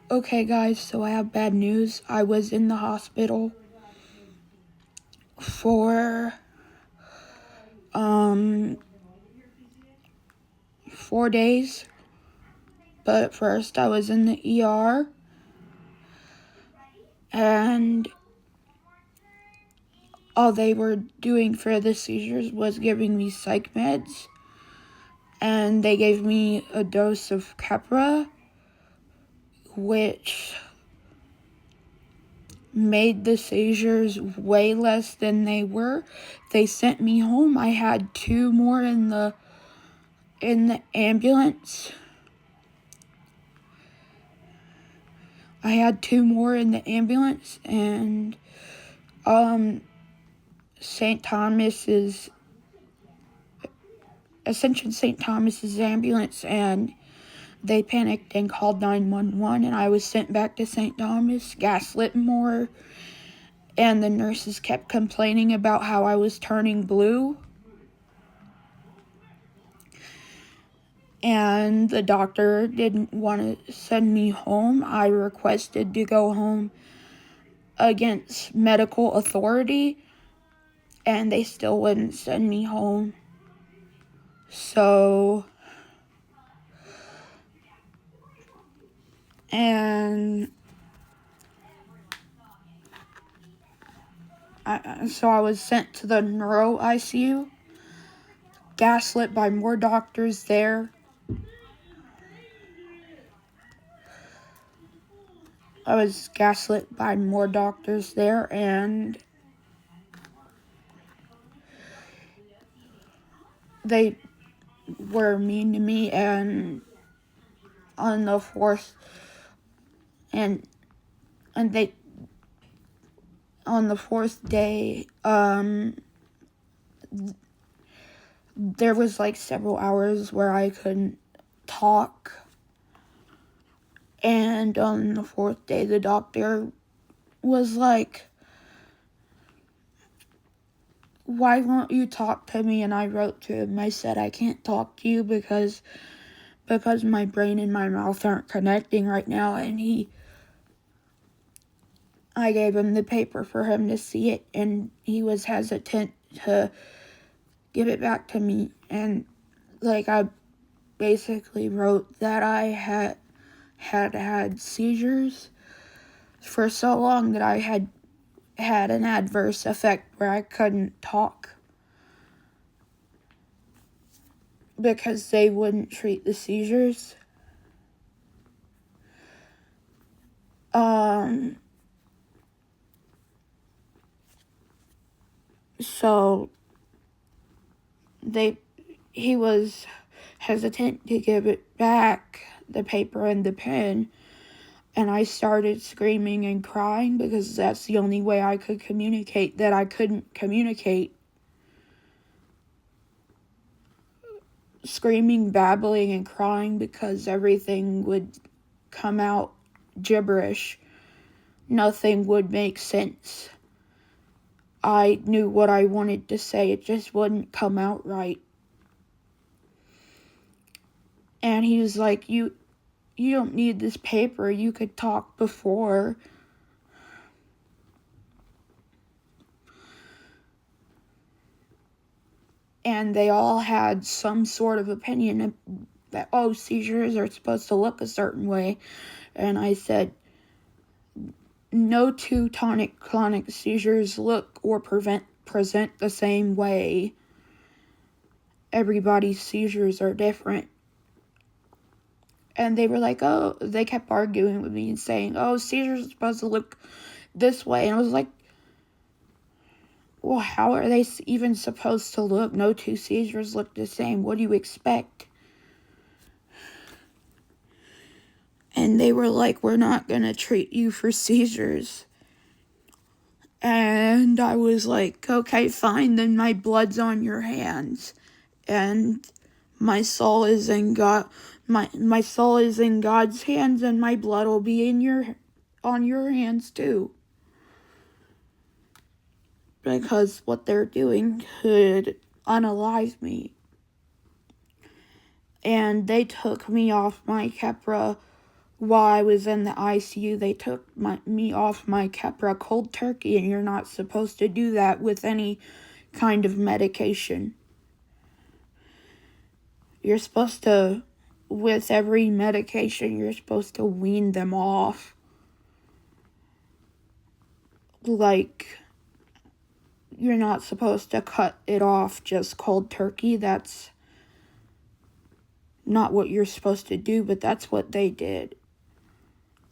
Okay, guys, so I have bad news. I was in the hospital for 4 days. But first I was in the ER, and all they were doing for the seizures was giving me psych meds, and they gave me a dose of kepra, which made the seizures way less than they were. They sent me home. I had 2 more in the ambulance. And St. Thomas's Ascension St. Thomas's ambulance, and they panicked and called 911, and I was sent back to St. Thomas, gaslit more, and the nurses kept complaining about how I was turning blue. And the doctor didn't want to send me home. I requested to go home against medical authority, and they still wouldn't send me home. So I was sent to the neuro ICU, gaslit by more doctors there. And they were mean to me, and on the fourth day, there was like several hours where I couldn't talk. And on the 4th day, the doctor was like, "Why won't you talk to me?" And I wrote to him. I said, "I can't talk to you because my brain and my mouth aren't connecting right now." And I gave him the paper for him to see it, and he was hesitant to give it back to me. And I basically wrote that I had seizures for so long that I had an adverse effect where I couldn't talk because they wouldn't treat the seizures. So he was hesitant to give it back, the paper and the pen, and I started screaming and crying because that's the only way I could communicate that I couldn't communicate. Screaming, babbling, and crying because everything would come out gibberish. Nothing would make sense. I knew what I wanted to say, it just wouldn't come out right. And he was like, you don't need this paper, you could talk before. And they all had some sort of opinion that, seizures are supposed to look a certain way. And I said, no two tonic-clonic seizures look or present the same way. Everybody's seizures are different. And they were like, they kept arguing with me and saying, seizures are supposed to look this way. And I was like, well, how are they even supposed to look? No two seizures look the same. What do you expect? And they were like, we're not going to treat you for seizures. And I was like, okay, fine, then my blood's on your hands. And my soul is in God. My soul is in God's hands, and my blood will be on your hands too. Because what they're doing could unalive me. And they took me off my kepra while I was in the ICU, they took me off my kepra cold turkey, and you're not supposed to do that with any kind of medication. You're supposed to, with every medication, you're supposed to wean them off. Like, you're not supposed to cut it off just cold turkey. That's not what you're supposed to do, but that's what they did.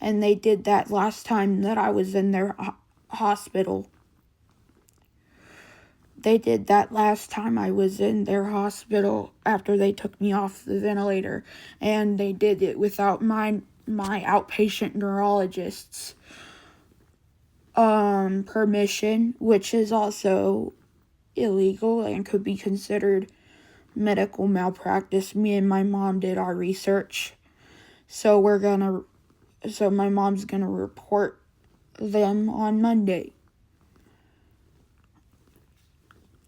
And they did that last time that I was in their hospital. They did that last time I was in their hospital after they took me off the ventilator. And they did it without my outpatient neurologist's permission, which is also illegal and could be considered medical malpractice. Me and my mom did our research. So my mom's gonna report them on Monday.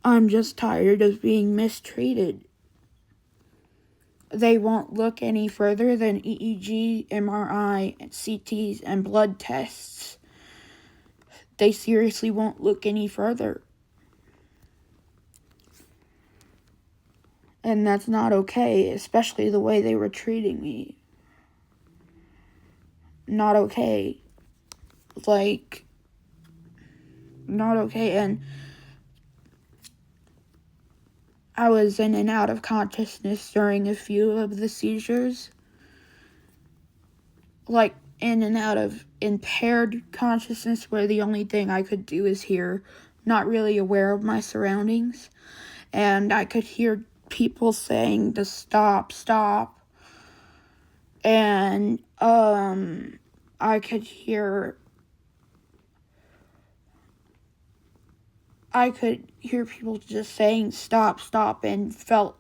I'm just tired of being mistreated. They won't look any further than EEG, MRI, CTs, and blood tests. They seriously won't look any further. And that's not okay, especially the way they were treating me. Not okay. Not okay. And I was in and out of consciousness during a few of the seizures. In and out of impaired consciousness, where the only thing I could do is hear, not really aware of my surroundings. And I could hear people saying to stop. And I could hear people just saying stop, and felt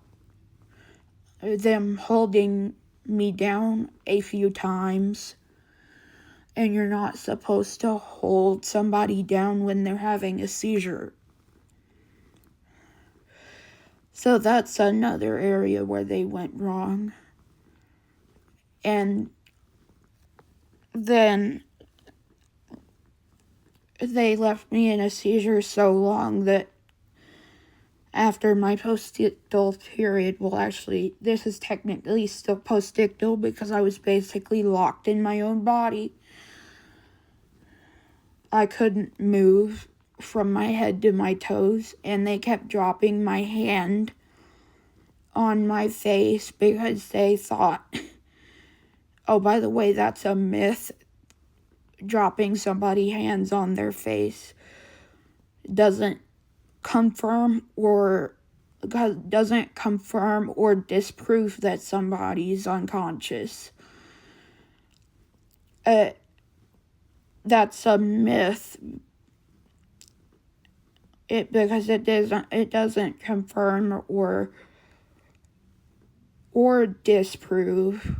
them holding me down a few times. And you're not supposed to hold somebody down when they're having a seizure. So that's another area where they went wrong. And then they left me in a seizure so long that after my postictal period, this is technically still postictal because I was basically locked in my own body. I couldn't move from my head to my toes, and they kept dropping my hand on my face because they thought, oh, by the way, that's a myth. Dropping somebody's hands on their face doesn't confirm or disprove that somebody's unconscious. That's a myth. Because it doesn't confirm or disprove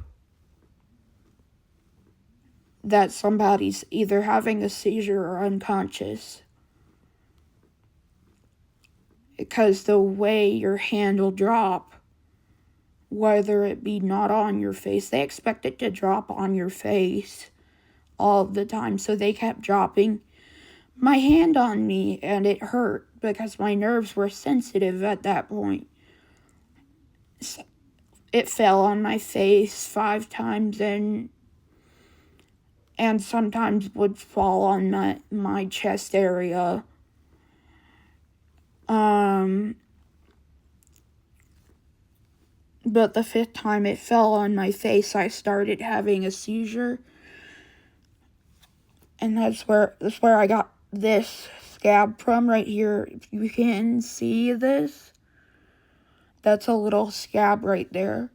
that somebody's either having a seizure or unconscious. Because the way your hand will drop, whether it be not on your face, they expect it to drop on your face all the time. So they kept dropping my hand on me, and it hurt because my nerves were sensitive at that point. It fell on my face 5 times and sometimes would fall on my chest area. But the 5th time it fell on my face, I started having a seizure. And that's where I got this scab from right here. If you can see this, that's a little scab right there.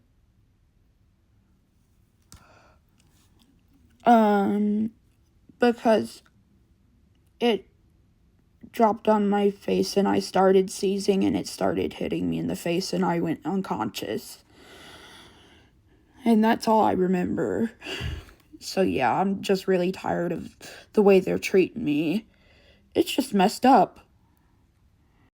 Because it dropped on my face and I started seizing and it started hitting me in the face and I went unconscious. And that's all I remember. So yeah, I'm just really tired of the way they're treating me. It's just messed up.